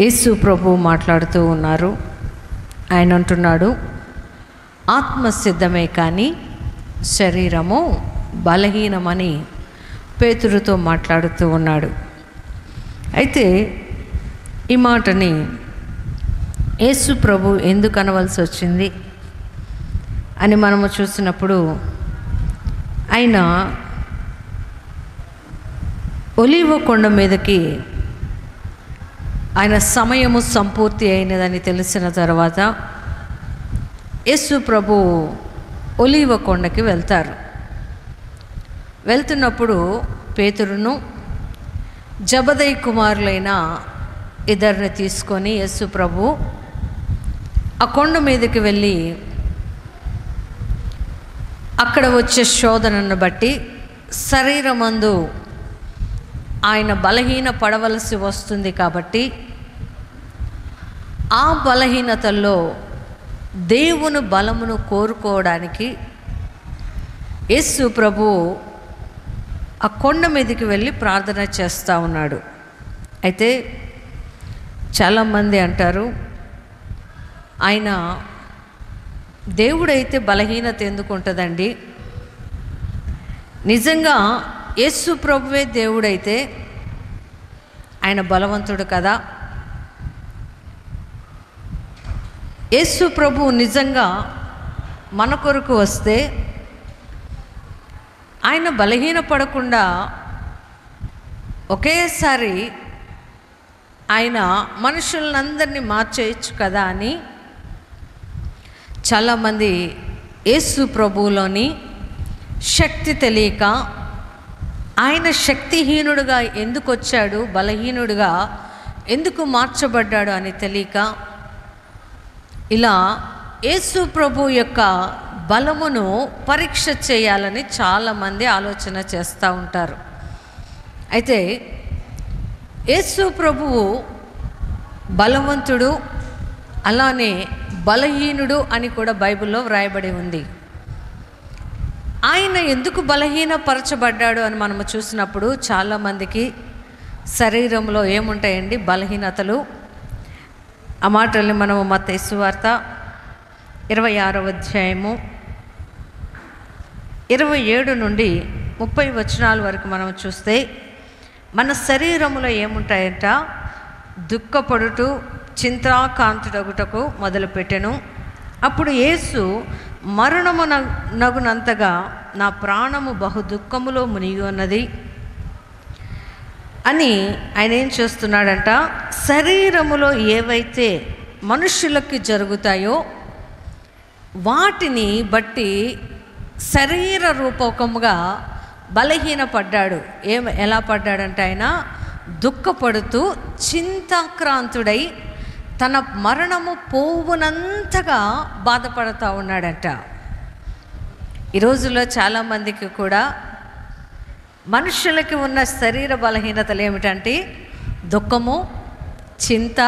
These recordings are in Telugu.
యేసు ప్రభు మాట్లాడుతూ ఉన్నారు. ఆయన అంటున్నాడు, ఆత్మ సిద్ధమే కానీ శరీరము బలహీనమని పేతురుతో మాట్లాడుతూ ఉన్నాడు. అయితే ఈ మాటని యేసు ప్రభు ఎందుకు అనవలసి వచ్చింది అని మనము చూసినప్పుడు, ఆయన ఒలీవ కొండ మీదకి ఆయన సమయము సంపూర్తి అయినదని తెలిసిన తర్వాత యేసు ప్రభు ఒలీవ కొండకి వెళ్తారు. వెళ్తున్నప్పుడు పేతురును జబదయి కుమారులైన ఇద్దరిని తీసుకొని యేసు ప్రభు ఆ కొండ మీదకి వెళ్ళి అక్కడ వచ్చే శోధనను బట్టి శరీరమందు ఆయన బలహీన పడవలసి వస్తుంది. కాబట్టి ఆ బలహీనతల్లో దేవుని బలమును కోరుకోవడానికి యేసు ప్రభు ఆ కొండ మీదకి వెళ్ళి ప్రార్థన చేస్తూ ఉన్నాడు. అయితే చాలామంది అంటారు, ఆయన దేవుడైతే బలహీనత ఎందుకు ఉంటుందండి? నిజంగా యేసు ప్రభువే దేవుడైతే ఆయన బలవంతుడు కదా. యేసు ప్రభు నిజంగా మన కొరకు వస్తే ఆయన బలహీన పడకుండా ఒకేసారి ఆయన మనుషులందరినీ మార్చేయచ్చు కదా అని చాలామంది యేసు ప్రభువులోని శక్తి తెలియక, ఆయన శక్తిహీనుడుగా ఎందుకు వచ్చాడు, బలహీనుడుగా ఎందుకు మార్చబడ్డాడు అని తెలియక, ఇలా యేసు ప్రభు యొక్క బలమును పరీక్ష చేయాలని చాలామంది ఆలోచన చేస్తూ ఉంటారు. అయితే యేసు ప్రభువు బలవంతుడు, అలానే బలహీనుడు అని కూడా బైబిల్లో వ్రాయబడి ఉంది. ఆయన ఎందుకు బలహీనపరచబడ్డాడు అని మనము చూసినప్పుడు చాలామందికి శరీరంలో ఏముంటాయండి? బలహీనతలు. ఆ మాటల్ని మనము మత్తయి సువార్త 26వ అధ్యాయము 27 నుండి 30 వచనాల వరకు మనం చూస్తే మన శరీరంలో ఏముంటాయంట? దుఃఖపడుట, చింతాకాంతుడగుటకు మొదలుపెట్టెను. అప్పుడు యేసు మరణము నగునంతగా నా ప్రాణము బహు దుఃఖములో మునిగి ఉన్నది అని ఆయన ఏం చేస్తున్నాడంట? శరీరములో ఏవైతే మనుషులకి జరుగుతాయో వాటిని బట్టి శరీర రూపకముగా బలహీనపడ్డాడు. ఎలా పడ్డాడంటే, ఆయన దుఃఖపడుతూ చింతాక్రాంతుడై తన మరణము పోవునంతగా బాధపడుతూ ఉన్నాడట. ఈ రోజుల్లో చాలామందికి కూడా మనుషులకి ఉన్న శరీర బలహీనతలు ఏమిటంటే దుఃఖము, చింత,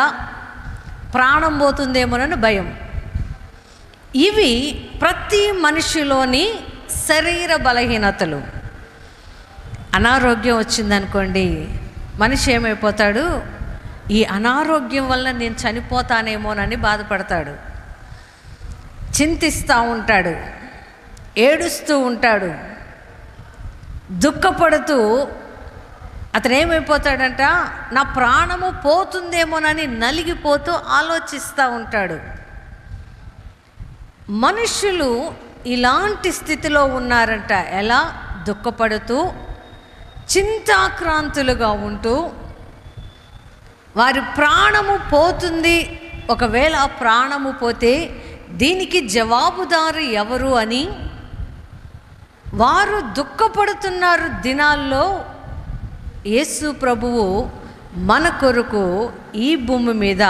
ప్రాణం పోతుందేమోనని భయం. ఇవి ప్రతి మనిషిలోని శరీర బలహీనతలు. అనారోగ్యం వచ్చిందనుకోండి, మనిషి ఏమైపోతాడు? ఈ అనారోగ్యం వల్ల నేను చనిపోతానేమోనని బాధపడతాడు, చింతిస్తూ ఉంటాడు, ఏడుస్తూ ఉంటాడు, దుఃఖపడుతూ అతను ఏమైపోతాడంట? నా ప్రాణము పోతుందేమోనని నలిగిపోతూ ఆలోచిస్తూ ఉంటాడు. మనుషులు ఇలాంటి స్థితిలో ఉన్నారంట. ఎలా? దుఃఖపడుతూ చింతాక్రాంతులుగా ఉంటూ, వారి ప్రాణము పోతుంది, ఒకవేళ ఆ ప్రాణము పోతే దీనికి జవాబుదారు ఎవరు అని వారు దుఃఖపడుతున్నారు దినాల్లో. యేసు ప్రభువు మన కొరకు ఈ భూమి మీద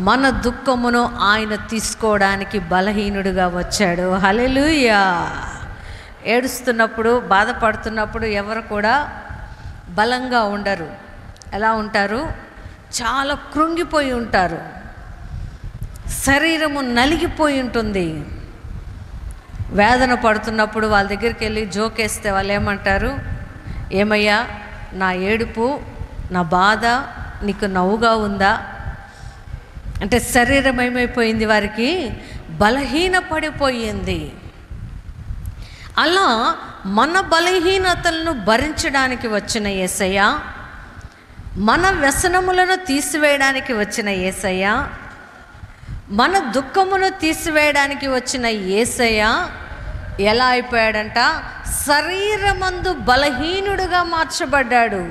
మన దుఃఖమును ఆయన తీసుకోవడానికి బలహీనుడిగా వచ్చాడు. హల్లెలూయా. ఏడుస్తున్నప్పుడు, బాధపడుతున్నప్పుడు ఎవరు కూడా బలంగా ఉండరు. ఎలా ఉంటారు? చాలా కృంగిపోయి ఉంటారు, శరీరము నలిగిపోయి ఉంటుంది. వేదన పడుతున్నప్పుడు వాళ్ళ దగ్గరికి వెళ్ళి జోకేస్తే వాళ్ళు ఏమంటారు? ఏమయ్యా, నా ఏడుపు, నా బాధ నీకు నవ్వుగా ఉందా అంటే శరీరం ఏమైపోయింది, వారికి బలహీన పడిపోయింది. అలా మన బలహీనతలను భరించడానికి వచ్చిన యేసయ్య, మన వ్యసనములను తీసివేయడానికి వచ్చిన యేసయ్య, మన దుఃఖమును తీసివేయడానికి వచ్చిన యేసయ్య ఎలా అయిపోయాడంట? శరీరమందు బలహీనుడుగా మార్చబడ్డాడు.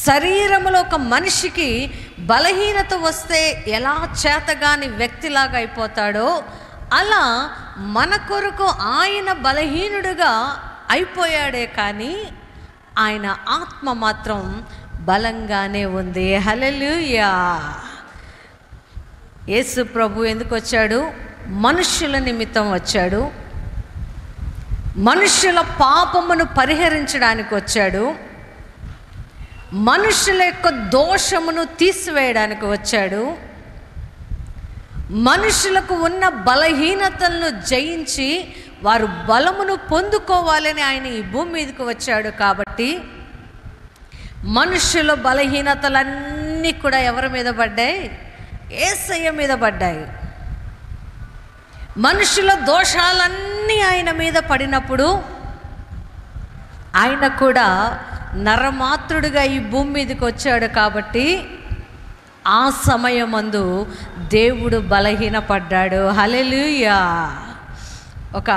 శరీరములో ఒక మనిషికి బలహీనత వస్తే ఎలా చేతగాని వ్యక్తిలాగా అయిపోతాడో అలా మన కొరకు ఆయన బలహీనుడుగా అయిపోయాడే, కానీ ఆయన ఆత్మ మాత్రం బలంగానే ఉంది. హల్లెలూయా. యేసు ప్రభు ఎందుకు వచ్చాడు? మనుష్యుల నిమిత్తం వచ్చాడు. మనుష్యుల పాపమును పరిహరించడానికి వచ్చాడు. మనుషుల యొక్క దోషమును తీసివేయడానికి వచ్చాడు. మనుషులకు ఉన్న బలహీనతలను జయించి వారు బలమును పొందుకోవాలని ఆయన ఈ భూమి మీదకి వచ్చాడు. కాబట్టి మనుషుల బలహీనతలన్నీ కూడా ఎవరి మీద పడ్డాయి? యేసయ్య మీద పడ్డాయి. మనుషుల దోషాలన్నీ ఆయన మీద పడినప్పుడు ఆయన కూడా నరమాత్రుడిగా ఈ భూమి మీదకి వచ్చాడు. కాబట్టి ఆ సమయమందు దేవుడు బలహీనపడ్డాడు. హల్లెలూయా. ఒక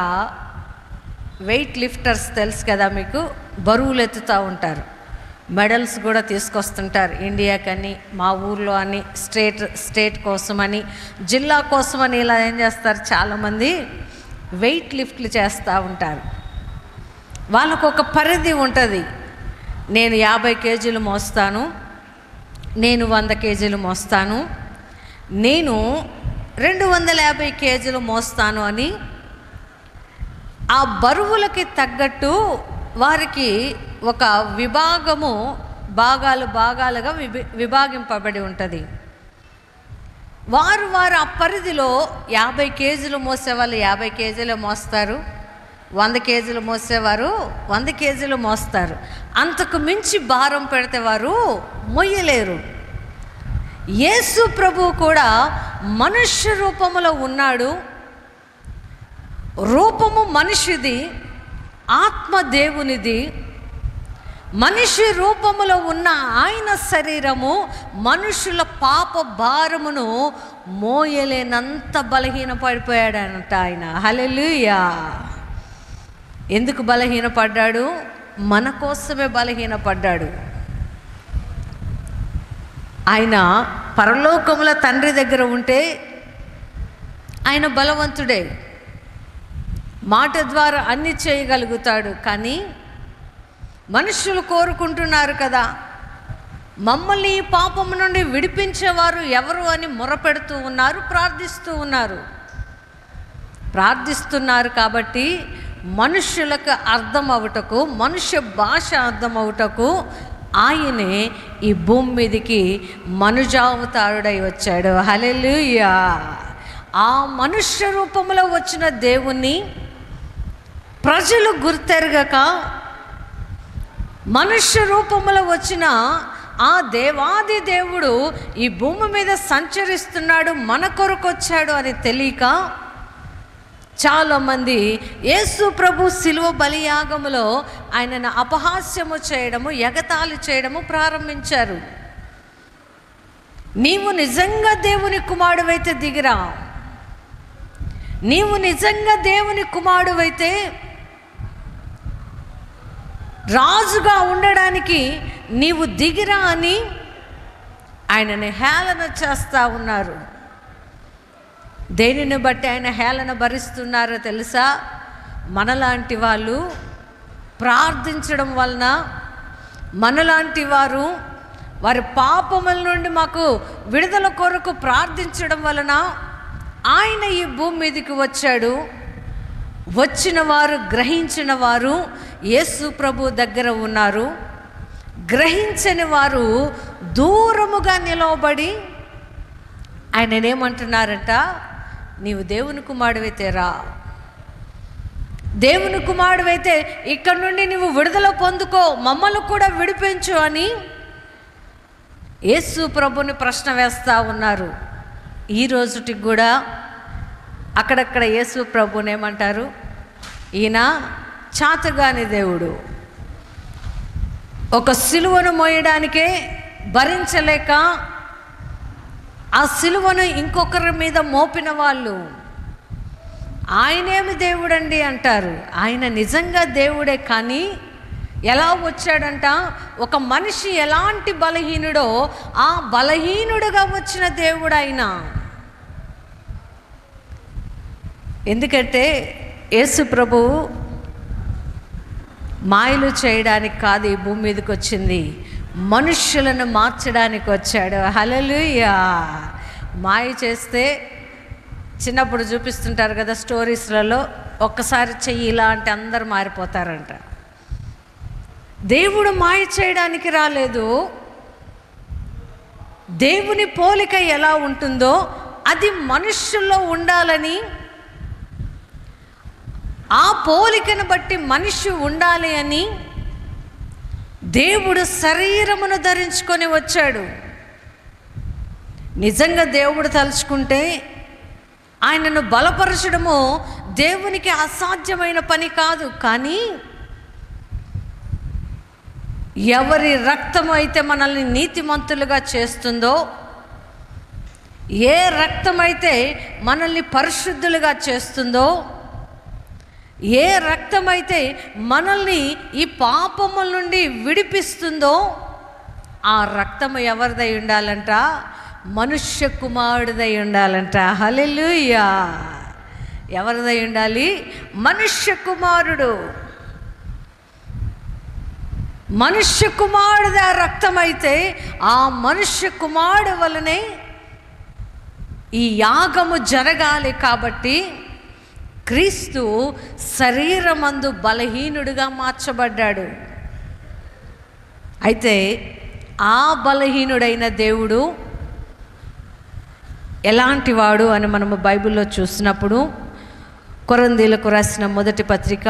వెయిట్ లిఫ్టర్స్ తెలుసు కదా మీకు, బరువులు ఎత్తుతూ ఉంటారు, మెడల్స్ కూడా తీసుకొస్తుంటారు. ఇండియాకని, మా ఊర్లో అని, స్టేట్ కోసమని, జిల్లా కోసమని ఇలా ఏం చేస్తారు, చాలామంది వెయిట్ లిఫ్ట్లు చేస్తూ ఉంటారు. వాళ్ళకు ఒక పరిధి ఉంటుంది. నేను 50 కేజీలు మోస్తాను, నేను 100 కేజీలు మోస్తాను, నేను 250 కేజీలు మోస్తాను అని ఆ బరువులకి తగ్గట్టు వారికి ఒక భాగాలుగా విభాగింపబడి ఉంటుంది. వారు ఆ పరిధిలో 50 కేజీలు మోసేవాళ్ళు 50 కేజీలు మోస్తారు, 100 కేజీలు మోసేవారు 100 కేజీలు మోస్తారు. అంతకు మించి భారం పెడితే వారు మొయ్యలేరు. యేసు ప్రభువు కూడా మనుష్య రూపములో ఉన్నాడు. రూపము మనిషిది, ఆత్మ దేవునిది. మనిషి రూపములో ఉన్న ఆయన శరీరము మనుషుల పాప భారమును మోయలేనంత బలహీన పడిపోయాడంట ఆయన. హల్లెలూయా. ఎందుకు బలహీనపడ్డాడు? మన కోసమే బలహీనపడ్డాడు. ఆయన పరలోకముల తండ్రి దగ్గర ఉంటే ఆయన బలవంతుడే, మాట ద్వారా అన్ని చేయగలుగుతాడు. కానీ మనుషులు కోరుకుంటున్నారు కదా, మమ్మల్ని ఈ పాపము నుండి విడిపించేవారు ఎవరు అని మొరపెడుతూ ఉన్నారు, ప్రార్థిస్తున్నారు. కాబట్టి మనుష్యులకు అర్థం అవుటకు, మనుష్య భాష అర్థం అవుటకు ఆయనే ఈ భూమి మీదకి మనుజావతారుడై వచ్చాడు. హల్లెలూయా. ఆ మనుష్య రూపంలో వచ్చిన దేవుణ్ణి ప్రజలు గుర్తెరగక, మనుష్య రూపంలో వచ్చిన ఆ దేవాది దేవుడు ఈ భూమి మీద సంచరిస్తున్నాడు, మన కొరకు వచ్చాడు అని తెలియక చాలామంది యేసు ప్రభు శిలువ బలియాగములో ఆయనను అపహాస్యము చేయడము, ఎగతాళి చేయడము ప్రారంభించారు. నీవు నిజంగా దేవుని కుమారుడైతే దిగిరా, నీవు నిజంగా దేవుని కుమారుడైతే రాజుగా ఉండడానికి నీవు దిగిరా అని ఆయనని హేళన చేస్తూ ఉన్నారు. దేనిని బట్టి ఆయన హేళన భరిస్తున్నారో తెలుసా? మనలాంటి వాళ్ళు ప్రార్థించడం వలన, మనలాంటి వారి పాపముల నుండి మాకు విడుదల కొరకు ప్రార్థించడం వలన ఆయన ఈ భూమి మీదకి వచ్చాడు. వచ్చిన వారు, గ్రహించిన వారు యేసు ప్రభు దగ్గర ఉన్నారు. గ్రహించని వారు దూరముగా నిలవబడి ఆయననేమంటున్నారంట, నీవు దేవుని కుమారుడివైతే రా, దేవుని కుమారుడివైతే ఇక్కడ నుండి నువ్వు విడుదల పొందుకో, మమ్మల్ని కూడా విడిపించు అని యేసు ప్రభుని ప్రశ్న వేస్తూ ఉన్నారు. ఈ రోజుటికి కూడా అక్కడక్కడ యేసు ప్రభుని ఏమంటారు? ఈయన చాతగాని దేవుడు. ఒక సిలువను మోయడానికే భరించలేక ఆ సిలువను ఇంకొకరి మీద మోపిన వాళ్ళు ఆయనేమి దేవుడండి అంటారు. ఆయన నిజంగా దేవుడే, కానీ ఎలా వచ్చాడంట? ఒక మనిషి ఎలాంటి బలహీనుడో ఆ బలహీనుడుగా వచ్చిన దేవుడు ఆయన. ఎందుకంటే యేసు ప్రభువు మాయలు చేయడానికి కాదు ఈ భూమి మీదకి వచ్చింది, మనుష్యులను మార్చడానికి వచ్చాడు. హల్లెలూయా. మాయ చేస్తే చిన్నప్పుడు చూపిస్తుంటారు కదా స్టోరీస్లలో, ఒక్కసారి చెయ్యి ఇలా అంటే అందరు మారిపోతారంట. దేవుడు మాయ చేయడానికి రాలేదు. దేవుని పోలిక ఎలా ఉంటుందో అది మనుష్యుల్లో ఉండాలని, ఆ పోలికను బట్టి మనిషి ఉండాలి అని దేవుడు శరీరమును ధరించుకొని వచ్చాడు. నిజంగా దేవుడు తలుచుకుంటే ఆయనను బలపరచడము దేవునికి అసాధ్యమైన పని కాదు. కానీ ఎవరి రక్తము అయితే మనల్ని నీతిమంతులుగా చేస్తుందో, ఏ రక్తమైతే మనల్ని పరిశుద్ధులుగా చేస్తుందో, ఏ రక్తమైతే మనల్ని ఈ పాపముల నుండి విడిపిస్తుందో, ఆ రక్తము ఎవరిదై ఉండాలంట? మనుష్య కుమారుడిదై ఉండాలంట. హల్లెలూయా. ఎవరిదై ఉండాలి? మనుష్య కుమారుడు. మనుష్య కుమారుడు ఆ రక్తం అయితే ఆ మనుష్య కుమారుడు వలనే ఈ యాగము జరగాలి. కాబట్టి క్రీస్తు శరీరమందు బలహీనుడిగా మార్చబడ్డాడు. అయితే ఆ బలహీనుడైన దేవుడు ఎలాంటి వాడు అని మనము బైబిల్లో చూసినప్పుడు, కొరింథీయులకు రాసిన మొదటి పత్రిక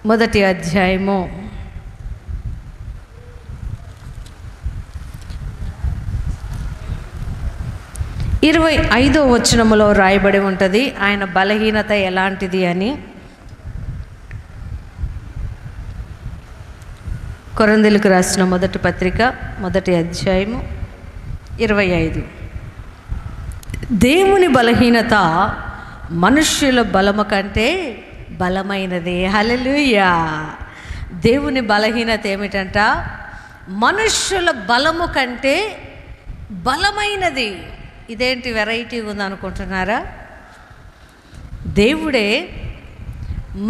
1వ అధ్యాయము 25వ వచనములో రాయబడి ఉంటుంది ఆయన బలహీనత ఎలాంటిది అని. కొరింథీయులకు రాసిన మొదటి పత్రిక 1వ అధ్యాయము 25. దేవుని బలహీనత మనుష్యుల బలము కంటే బలమైనది. హల్లెలూయా. దేవుని బలహీనత ఏమిటంట? మనుష్యుల బలము కంటే బలమైనది. ఇదేంటి వెరైటీ ఉందనుకుంటున్నారా? దేవుడే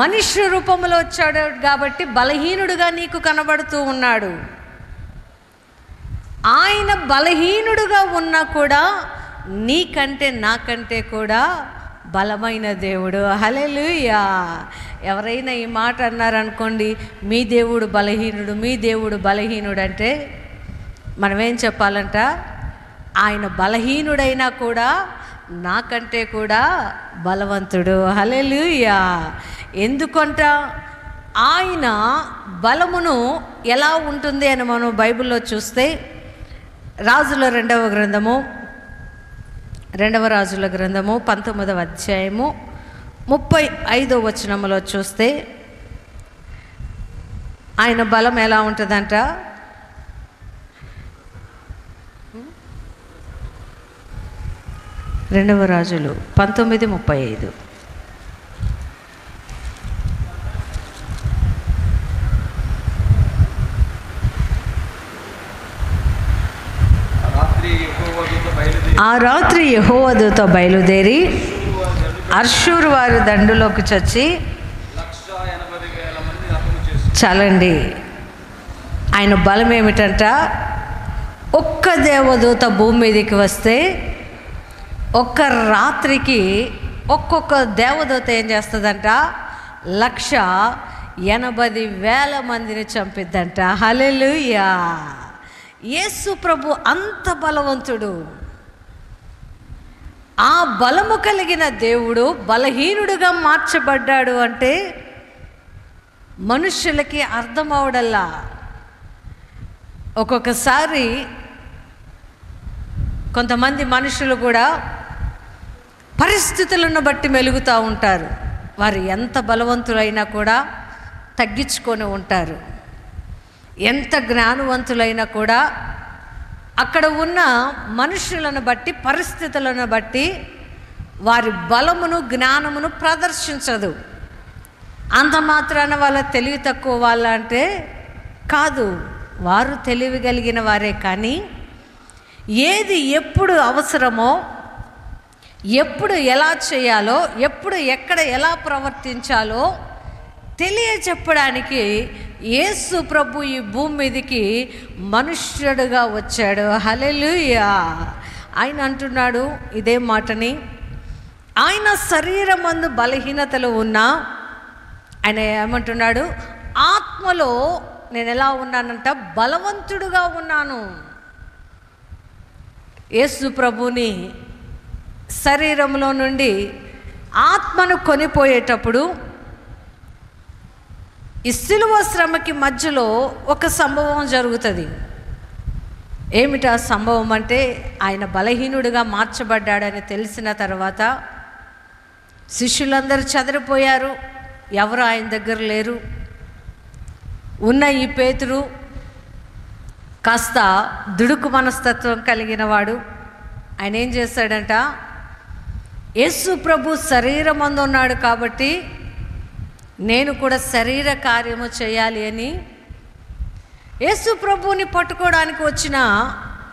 మనుష్య రూపంలో వచ్చాడు కాబట్టి బలహీనుడుగా నీకు కనబడుతూ ఉన్నాడు. ఆయన బలహీనుడుగా ఉన్నా కూడా నీకంటే నాకంటే కూడా బలమైన దేవుడు. హల్లెలూయా. ఎవరైనా ఈ మాట అన్నారనుకోండి, మీ దేవుడు బలహీనుడు, మీ దేవుడు బలహీనుడు అంటే మనమేం చెప్పాలంట? ఆయన బలహీనుడైనా కూడా నాకంటే కూడా బలవంతుడు. హల్లెలూయా. ఎందుకంట ఆయన బలమును ఎలా ఉంటుంది అని మనం బైబిల్లో చూస్తే, రాజుల రెండవ రాజుల గ్రంథము 19వ అధ్యాయము 35వ వచనములో చూస్తే ఆయన బలం ఎలా ఉంటుందంట? రెండవ రాజులు 19:35. ఆ రాత్రి యెహోవా దూత బయలుదేరి అష్షూరు వారి దండులోకి చచ్చి, చాలండి, ఆయన బలం ఏమిటంట? ఒక్క దేవదూత భూమి మీదకి వస్తే ఒక్క రాత్రికి ఒక్కొక్క దేవదూత ఏం చేస్తుందంట? 180,000 మందిని చంపిద్దంట. హల్లెలూయా. యేసు ప్రభు అంత బలవంతుడు. ఆ బలము కలిగిన దేవుడు బలహీనుడుగా మార్చబడ్డాడు అంటే మనుష్యులకి అర్థమవడల్లా. ఒక్కొక్కసారి కొంతమంది మనుషులు కూడా పరిస్థితులను బట్టి మెలుగుతూ ఉంటారు. వారు ఎంత బలవంతులైనా కూడా తగ్గించుకొని ఉంటారు. ఎంత జ్ఞానవంతులైనా కూడా అక్కడ ఉన్న మనుషులను బట్టి, పరిస్థితులను బట్టి వారి బలమును జ్ఞానమును ప్రదర్శించదు. అంత మాత్రాన వాళ్ళ తెలివి తక్కువ వాళ్ళ అంటే కాదు, వారు తెలివి కలిగిన వారే. కానీ ఏది ఎప్పుడు అవసరమో, ఎప్పుడు ఎలా చేయాలో, ఎప్పుడు ఎక్కడ ఎలా ప్రవర్తించాలో తెలియచెప్పడానికి యేసు ప్రభు ఈ భూమి మీదకి మనుష్యుడుగా వచ్చాడు. హల్లెలూయా. ఆయన అంటున్నాడు ఇదే మాటని. ఆయన శరీరమందు బలహీనతలు ఉన్నా ఆయన ఏమంటున్నాడు, ఆత్మలో నేను ఎలా ఉన్నానంట, బలవంతుడుగా ఉన్నాను. యేసు ప్రభుని శరీరంలో నుండి ఆత్మను కొనిపోయేటప్పుడు ఈ సిలువ శ్రమకి మధ్యలో ఒక సంభవం జరుగుతుంది. ఏమిటా సంభవం అంటే, ఆయన బలహీనుడిగా మార్చబడ్డాడని తెలిసిన తర్వాత శిష్యులందరూ చెదరిపోయారు, ఎవరు ఆయన దగ్గర లేరు. ఉన్న ఈ పేతురు కాస్త దుడుకు మనస్తత్వం కలిగిన వాడు. ఆయన ఏం చేశాడంట, యేసు ప్రభు శరీరమందు ఉన్నాడు కాబట్టి నేను కూడా శరీర కార్యము చేయాలి అని యేసు ప్రభువుని పట్టుకోవడానికి వచ్చిన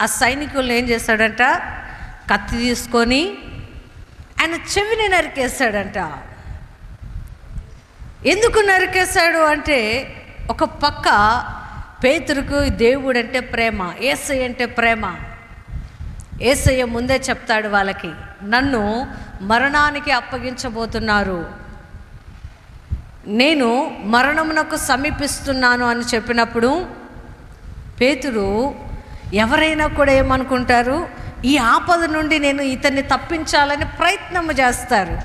ఆ సైనికులను ఏం చేశాడంట, కత్తి తీసుకొని ఆయన చెవిని నరికేశాడంట. ఎందుకు నరికేశాడు అంటే, ఒక పక్క పేతురుకు దేవుడు అంటే ప్రేమ, యేసయ్య అంటే ప్రేమ. యేసయ్య ముందే చెప్తాడు వాళ్ళకి, నన్ను మరణానికి అప్పగించబోతున్నారు, నేను మరణమునకు సమీపిస్తున్నాను అని చెప్పినప్పుడు పేతురు ఎవరైనా కూడా ఏమనుకుంటారు, ఈ ఆపద నుండి నేను ఇతన్ని తప్పించాలని ప్రయత్నం చేస్తారు.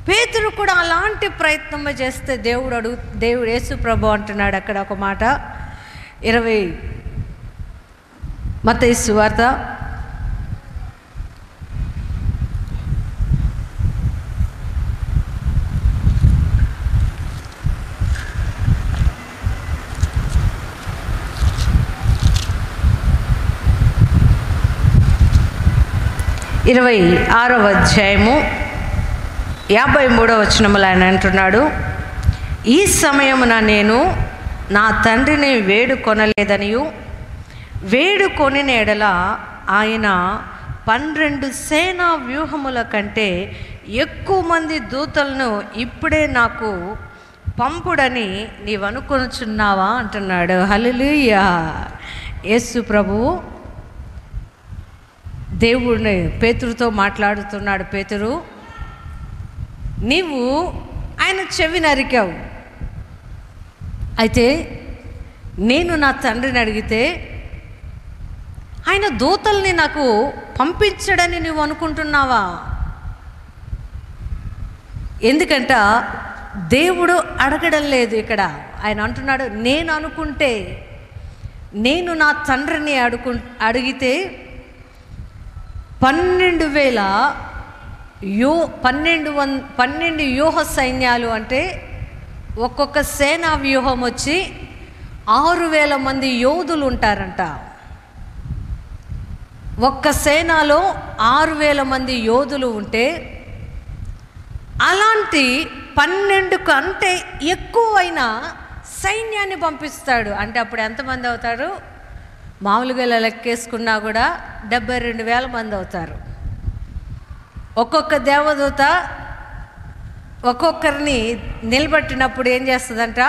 పేతురు కూడా అలాంటి ప్రయత్నం చేస్తే దేవుడు యేసు ప్రభు అంటున్నాడు అక్కడ ఒక మాట, 20 మత్తయి సువార్త 26వ అధ్యాయము 53వ వచనములో ఆయన అంటున్నాడు, ఈ సమయమున నేను నా తండ్రిని వేడుకొనలేదనియు, వేడుకొని ఎడల ఆయన 12 సేనా వ్యూహముల కంటే ఎక్కువ మంది దూతలను ఇప్పుడే నాకు పంపుడని నీవు అనుకొనుచున్నావా అంటున్నాడు. హల్లెలూయా. యేసు ప్రభువు దేవుడిని పేతురుతో మాట్లాడుతున్నాడు. పేతురు, నీవు ఆయన చెవి నరికావు, అయితే నేను నా తండ్రిని అడిగితే ఆయన దూతల్ని నాకు పంపించడని నువ్వు అనుకుంటున్నావా? ఎందుకంట దేవుడు అడగడం లేదు ఇక్కడ. ఆయన అంటున్నాడు, నేను అనుకుంటే, నేను నా తండ్రిని అడిగితే 12 వ్యూహ సైన్యాలు, అంటే ఒక్కొక్క సేనా వ్యూహం వచ్చి 6,000 మంది యోధులు ఉంటారంట. ఒక్క సేనాలో 6,000 మంది యోధులు ఉంటే, అలాంటి 12 కంటే ఎక్కువైన సైన్యాన్ని పంపిస్తాడు. అంటే అప్పుడు ఎంతమంది అవుతారు? మామూలుగా లెక్కేసుకున్నా కూడా 72,000 మంది అవుతారు. ఒక్కొక్క దేవదూత ఒక్కొక్కరిని నిలబెట్టినప్పుడు ఏం చేస్తుందంట,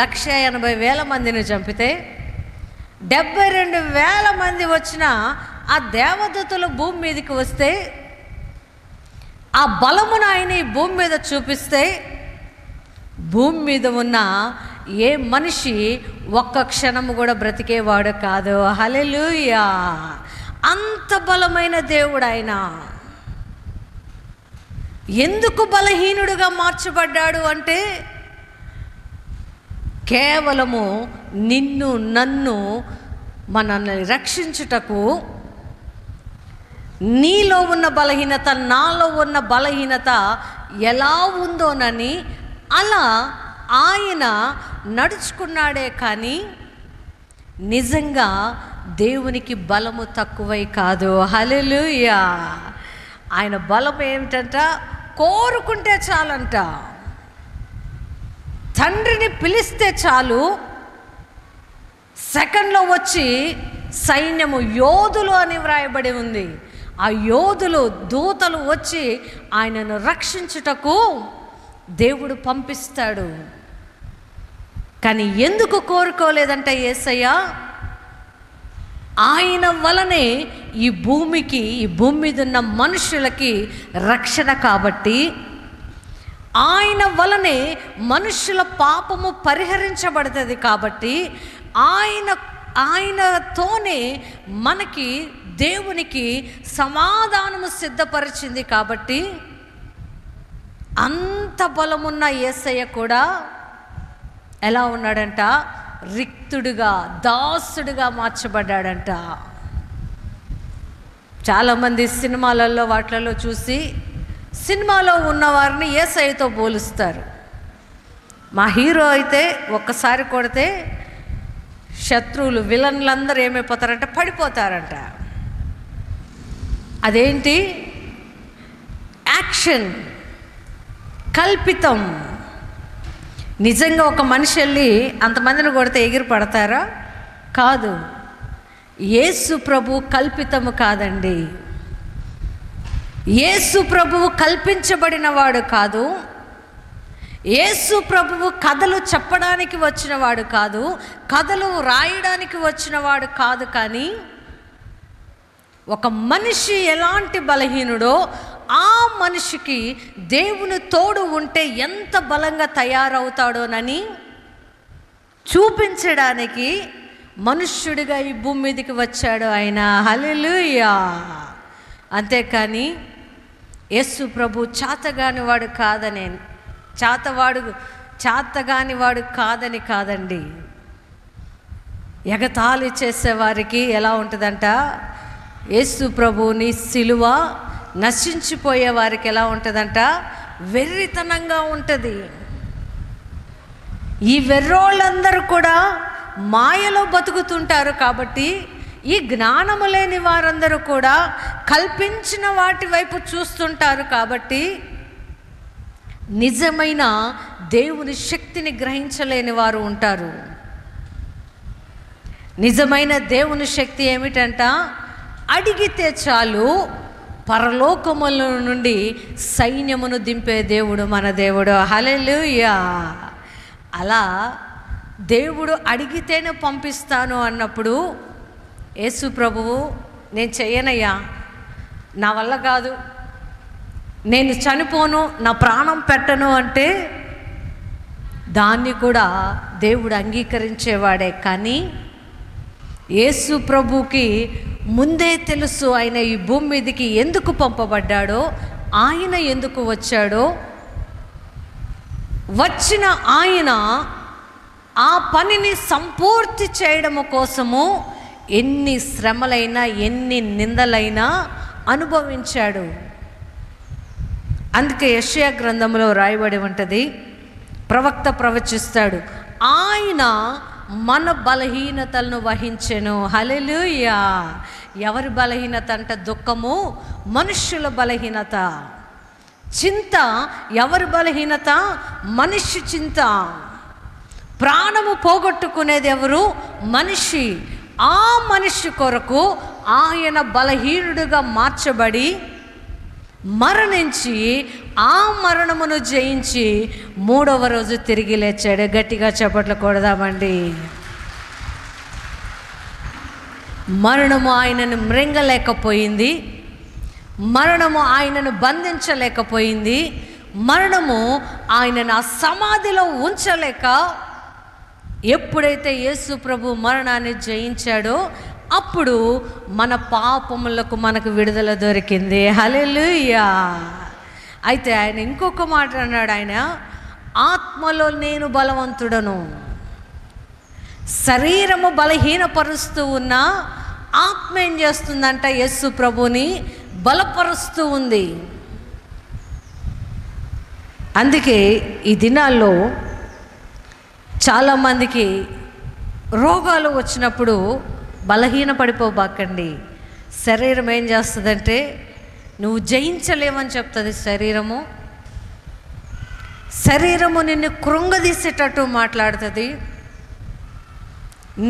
1,80,000 మందిని చంపితే 72,000 మంది వచ్చిన ఆ దేవదూతలు భూమి మీదకి వస్తే, ఆ బలమును ఆయన ఈ భూమి మీద చూపిస్తే, భూమి మీద ఉన్న ఏ మనిషి ఒక్క క్షణము కూడా బ్రతికేవాడు కాదు. హల్లెలూయా. అంత బలమైన దేవుడు ఆయన. ఎందుకు బలహీనుడుగా మార్చబడ్డాడు అంటే, కేవలము నిన్ను నన్ను మనల్ని రక్షించుటకు నీలో ఉన్న బలహీనత నాలో ఉన్న బలహీనత ఎలా ఉందోనని అలా ఆయన నడుచుకున్నాడే కానీ నిజంగా దేవునికి బలము తక్కువై కాదు. హల్లెలూయా. ఆయన బలం ఏమిటంట? కోరుకుంటే చాలంట. తండ్రిని పిలిస్తే చాలు, సెకండ్లో వచ్చి సైన్యము, యోధులు అని వ్రాయబడి ఉంది. ఆ యోధులు, దూతలు వచ్చి ఆయనను రక్షించుటకు దేవుడు పంపిస్తాడు. కానీ ఎందుకు కోరుకోలేదంటే యేసయ్య, ఆయన వలనే ఈ భూమికి, ఈ భూమి మీద ఉన్న మనుషులకి రక్షణ కాబట్టి, ఆయన వలనే మనుషుల పాపము పరిహరించబడుతుంది కాబట్టి, ఆయనతోనే మనకి దేవునికి సమాధానము సిద్ధపరిచింది కాబట్టి, అంత బలమున్న యేసయ్య కూడా ఎలా ఉన్నాడంట? రిక్తుడుగా, దాసుడుగా మార్చబడ్డాడంట. చాలామంది సినిమాలలో వాటిలలో చూసి సినిమాలో ఉన్నవారిని యేసయ్యతో పోలుస్తారు. మా హీరో అయితే ఒక్కసారి కొడితే శత్రువులు, విలన్లందరూ ఏమైపోతారంట? పడిపోతారంట. అదేంటి? యాక్షన్, కల్పితం. నిజంగా ఒక మనిషి వెళ్ళి అంతమందిని కొడితే ఎగిరి పడతారా? కాదు. యేసు ప్రభువు కల్పితము కాదండి. యేసు ప్రభువు కల్పించబడిన వాడు కాదు. యేసు ప్రభువు కథలు చెప్పడానికి వచ్చినవాడు కాదు, కథలు రాయడానికి వచ్చినవాడు కాదు. కానీ ఒక మనిషి ఎలాంటి బలహీనుడో ఆ మనిషికి దేవుని తోడు ఉంటే ఎంత బలంగా తయారవుతాడోనని చూపించడానికి మనుష్యుడిగా ఈ భూమి మీదకి వచ్చాడు ఆయన. హల్లెలూయా. అంతేకాని యేసు ప్రభు చాతగాని వాడు కాదని, చాతగాని వాడు కాదని కాదండి. ఎగతాళి చేసేవారికి ఎలా ఉంటుందంట? యేసు ప్రభువుని సిలువ నశించిపోయే వారికి ఎలా ఉంటుందంట? వెర్రితనంగా ఉంటుంది. ఈ వెర్రోళ్ళందరూ కూడా మాయలో బతుకుతుంటారు కాబట్టి, ఈ జ్ఞానము లేని వారందరూ కూడా కల్పించిన వాటి వైపు చూస్తుంటారు కాబట్టి, నిజమైన దేవుని శక్తిని గ్రహించలేని వారు ఉంటారు. నిజమైన దేవుని శక్తి ఏమిటంట? అడిగితే చాలు పరలోకముల నుండి సైన్యమును దింపే దేవుడు మన దేవుడు. హల్లెలూయా. అలా దేవుడు అడిగితేనే పంపిస్తాను అన్నప్పుడు యేసు ప్రభువు, నేను చెయ్యనయ్యా, నా వల్ల కాదు, నేను చనిపోను, నా ప్రాణం పెట్టను అంటే దాన్ని కూడా దేవుడు అంగీకరించేవాడే. కానీ యేసు ప్రభుకి ముందే తెలుసు ఆయన ఈ భూమి మీదకి ఎందుకు పంపబడ్డాడో, ఆయన ఎందుకు వచ్చాడో. వచ్చిన ఆయన ఆ పనిని సంపూర్తి చేయడము కోసము ఎన్ని శ్రమలైనా, ఎన్ని నిందలైనా అనుభవించాడు. అందుకే యెషయా గ్రంథంలో రాయబడి ఉంటుంది, ప్రవక్త ప్రవచిస్తాడు, ఆయన మన బలహీనతలను వహించెను. హల్లెలూయా. ఎవరి బలహీనత అంటే? దుఃఖము, మనుష్యుల బలహీనత. చింత ఎవరి బలహీనత? మనిషి చింత. ప్రాణము పోగొట్టుకునేది ఎవరు? మనిషి. ఆ మనిషి కొరకు ఆయన బలహీనుడిగా మార్చబడి మరణించి, ఆ మరణమును జయించి 3వ రోజు తిరిగి లేచాడు. గట్టిగా చప్పట్లు కొడదామండి. మరణము ఆయనను మృంగలేకపోయింది, మరణము ఆయనను బంధించలేకపోయింది, మరణము ఆయనను ఆ సమాధిలో ఉంచలేక, ఎప్పుడైతే యేసు ప్రభు మరణాన్ని జయించాడో అప్పుడు మన పాపములకు మనకు విడుదల దొరికింది. హల్లెలూయా. అయితే ఆయన ఇంకొక మాట అన్నాడు, ఆయన ఆత్మలో నేను బలవంతుడను, శరీరము బలహీనపరుస్తూ ఉన్న ఆత్మ ఏం చేస్తుందంట? యేసు ప్రభుని బలపరుస్తూ ఉంది. అందుకే ఈ దినాల్లో చాలామందికి రోగాలు వచ్చినప్పుడు బలహీన పడిపోబాకండి. శరీరం ఏం చేస్తుందంటే నువ్వు జయించలేవని చెప్తుంది. శరీరము నిన్ను కృంగదీసేటట్టు మాట్లాడుతుంది.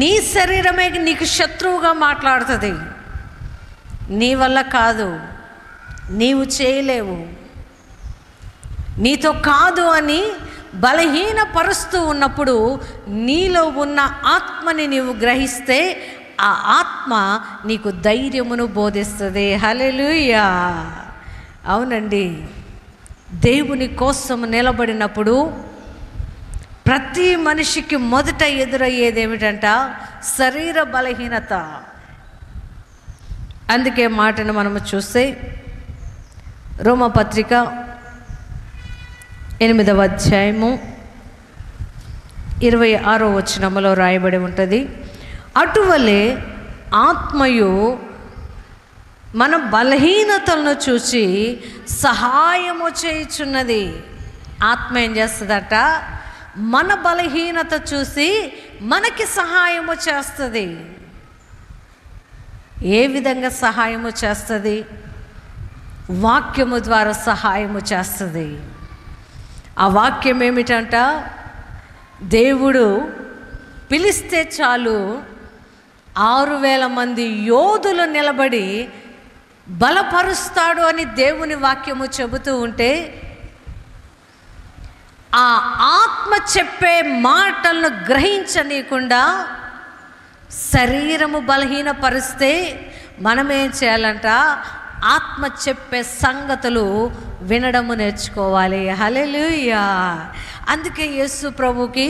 నీ శరీరమే నీకు శత్రువుగా మాట్లాడుతుంది. నీ వల్ల కాదు, నీవు చేయలేవు, నీతో కాదు అని బలహీనపరుస్తూ ఉన్నప్పుడు నీలో ఉన్న ఆత్మని నీవు గ్రహిస్తే ఆ ఆత్మ నీకు ధైర్యమును బోధిస్తుంది. హల్లెలూయా. అవునండి, దేవుని కోసం నిలబడినప్పుడు ప్రతి మనిషికి మొదట ఎదురయ్యేది ఏమిటంట? శరీర బలహీనత. అందుకే మాటను మనము చూస్తే రోమపత్రిక 8వ అధ్యాయము 26వ వచనములో రాయబడి ఉంటుంది, అటువలే ఆత్మయు మన బలహీనతలను చూసి సహాయము చేయుచున్నది. ఆత్మ ఏం చేస్తుందట? మన బలహీనత చూసి మనకి సహాయము చేస్తుంది. ఏ విధంగా సహాయము చేస్తుంది? వాక్యము ద్వారా సహాయము చేస్తుంది. ఆ వాక్యం ఏమిటంట? దేవుడు పిలిస్తే చాలు 6,000 మంది యోధులు నిలబడి బలపరుస్తాడు అని దేవుని వాక్యము చెబుతూ ఉంటే ఆ ఆత్మ చెప్పే మాటలను గ్రహించనీయకుండా శరీరము బలహీనపరిస్తే మనమేం చేయాలంట? ఆత్మ చెప్పే సంగతులు వినడము నేర్చుకోవాలి. హల్లెలూయా. అందుకే యేసు ప్రభుకి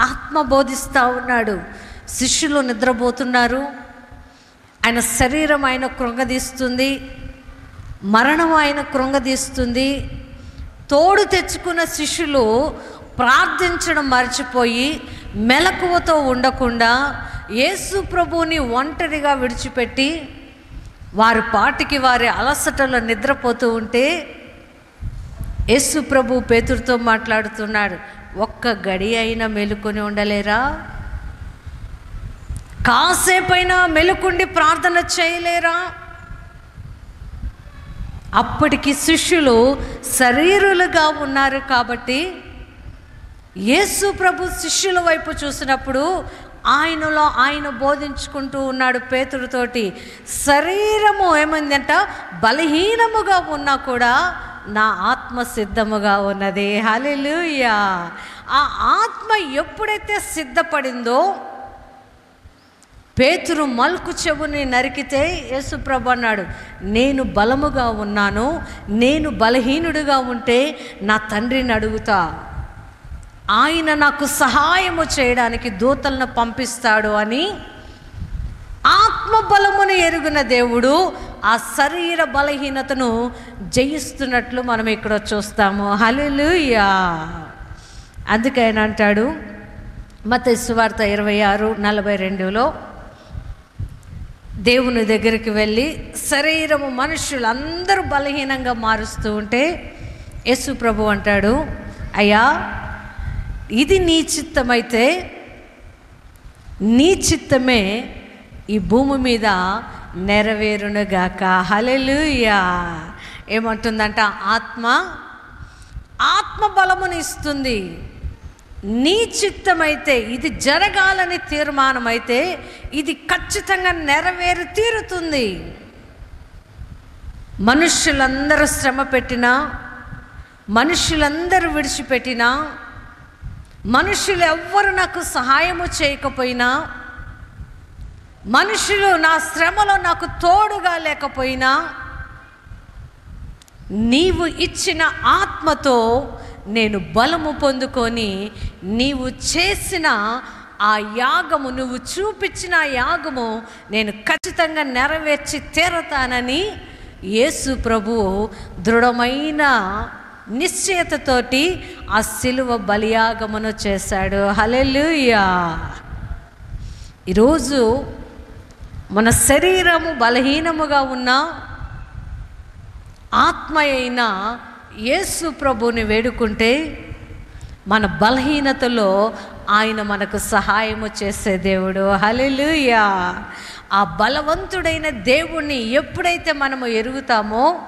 ఆత్మ బోధిస్తూ ఉన్నాడు. శిష్యులు నిద్రపోతున్నారు, ఆయన శరీరం ఆయన కృంగదీస్తుంది, మరణం ఆయన కృంగదీస్తుంది. తోడు తెచ్చుకున్న శిష్యులు ప్రార్థించడం మర్చిపోయి మెలకువతో ఉండకుండా యేసు ప్రభువుని ఒంటరిగా విడిచిపెట్టి వారి పాటికి వారి అలసటలో నిద్రపోతూ ఉంటే యేసు ప్రభు పేతురుతో మాట్లాడుతున్నాడు, ఒక్క గడి అయినా మెలుకొని ఉండలేరా? కాసేపైనా మెలుకుండి ప్రార్థన చేయలేరా? అప్పటికి శిష్యులు శరీరులుగా ఉన్నారు కాబట్టి యేసు ప్రభు శిష్యుల వైపు చూసినప్పుడు ఆయనలో ఆయన బోధించుకుంటూ ఉన్నాడు పేతురుతోటి. శరీరము ఏమైందంట? బలహీనముగా ఉన్నా కూడా నా ఆత్మ సిద్ధముగా ఉన్నది. హల్లెలూయా. ఆ ఆత్మ ఎప్పుడైతే సిద్ధపడిందో పేతురు మల్కు చెవుని నరికితే యేసుప్రభు అన్నాడు, నేను బలముగా ఉన్నాను, నేను బలహీనుడిగా ఉంటే నా తండ్రిని అడుగుతా, ఆయన నాకు సహాయము చేయడానికి దూతలను పంపిస్తాడు అని ఆత్మ బలమును ఎరుగున దేవుడు ఆ శరీర బలహీనతను జయిస్తున్నట్లు మనం ఇక్కడ చూస్తాము. హల్లెలూయా. అందుకే ఆయన అంటాడు మత్తయి సువార్త 26:42లో దేవుని దగ్గరికి వెళ్ళి శరీరము మనుషులందరూ బలహీనంగా మారుస్తూ ఉంటే యేసు ప్రభు అంటాడు, అయ్యా ఇది నీ చిత్తమైతే నీ చిత్తమే ఈ భూమి మీద నెరవేరునుగాక. హల్లెలూయా. ఏమంటుందంట? ఆత్మ బలమును ఇస్తుంది. నీ చిత్తమైతే, ఇది జరగాలని తీర్మానమైతే ఇది ఖచ్చితంగా నెరవేరి తీరుతుంది. మనుష్యులందరూ శ్రమ పెట్టినా, మనుష్యులందరూ విడిచిపెట్టినా, మనుషులు ఎవ్వరు నాకు సహాయము చేయకపోయినా, మనుషులు నా శ్రమలో నాకు తోడుగా లేకపోయినా, నీవు ఇచ్చిన ఆత్మతో నేను బలము పొందుకొని నీవు చేసిన ఆ యాగము, నువ్వు చూపించిన యాగము నేను ఖచ్చితంగా నెరవేర్చి తీరతానని యేసు ప్రభువు దృఢమైన నిశ్చయతతోటి ఆ సిలువ బలియాగమును చేశాడు. హల్లెలూయా. ఈరోజు మన శరీరము బలహీనముగా ఉన్న ఆత్మ అయిన యేసు ప్రభువుని వేడుకుంటే మన బలహీనతలో ఆయన మనకు సహాయము చేసే దేవుడు. హల్లెలూయా. ఆ బలవంతుడైన దేవుణ్ణి ఎప్పుడైతే మనము ఎరుగుతామో,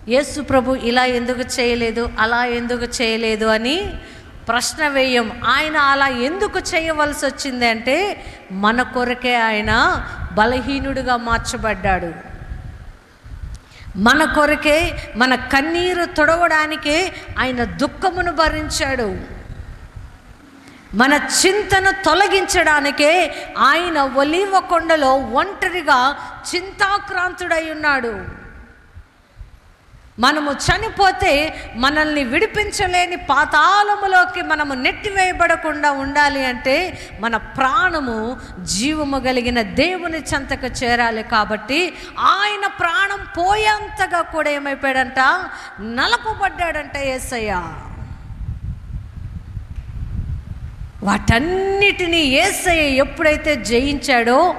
యేసు ప్రభు ఇలా ఎందుకు చేయలేదు, అలా ఎందుకు చేయలేదు అని ప్రశ్న వేయం. ఆయన అలా ఎందుకు చేయవలసి వచ్చింది అంటే మన కొరకే ఆయన బలహీనుడిగా మార్చబడ్డాడు. మన కొరకే, మన కన్నీరు తుడవడానికే ఆయన దుఃఖమును భరించాడు. మన చింతను తొలగించడానికే ఆయన ఒలీవ కొండలో ఒంటరిగా చింతాక్రాంతుడై ఉన్నాడు. మనము చనిపోతే మనల్ని విడిపించలేని పాతాళములోకి మనము నెట్టివేయబడకుండా ఉండాలి అంటే మన ప్రాణము జీవము కలిగిన దేవుని చెంతకు చేరాలి. కాబట్టి ఆయన ప్రాణం పోయేంతగా కూడా ఏమైపోయాడంట, నలపబడ్డాడంట యేసయ్య. వాటన్నిటినీ యేసయ్య ఎప్పుడైతే జయించాడో,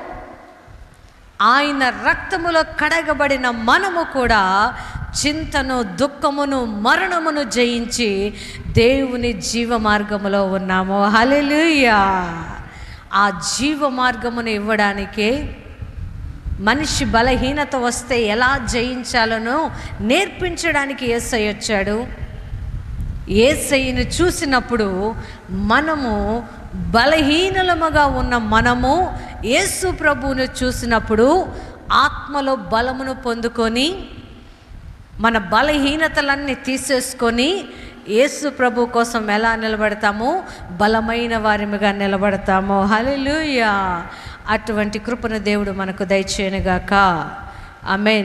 ఆయన రక్తములో కడగబడిన మనము కూడా చింతను, దుఃఖమును, మరణమును జయించి దేవుని జీవ మార్గములో ఉన్నాము. హల్లెలూయా. ఆ జీవ మార్గమును ఇవ్వడానికే, మనిషి బలహీనత వస్తే ఎలా జయించాలనో నేర్పించడానికి యేసయ్య వచ్చాడు. యేసయ్యను చూసినప్పుడు మనము బలహీనులముగా ఉన్న మనము యేసు ప్రభువును చూసినప్పుడు ఆత్మలో బలమును పొందుకొని మన బలహీనతలన్నీ తీసేసుకొని యేసు ప్రభు కోసం ఎలా నిలబడతాము, బలమైన వారిగా నిలబడతాము. హల్లెలూయా. అటువంటి కృపను దేవుడు మనకు దయచేయనుగాక. ఆమేన్.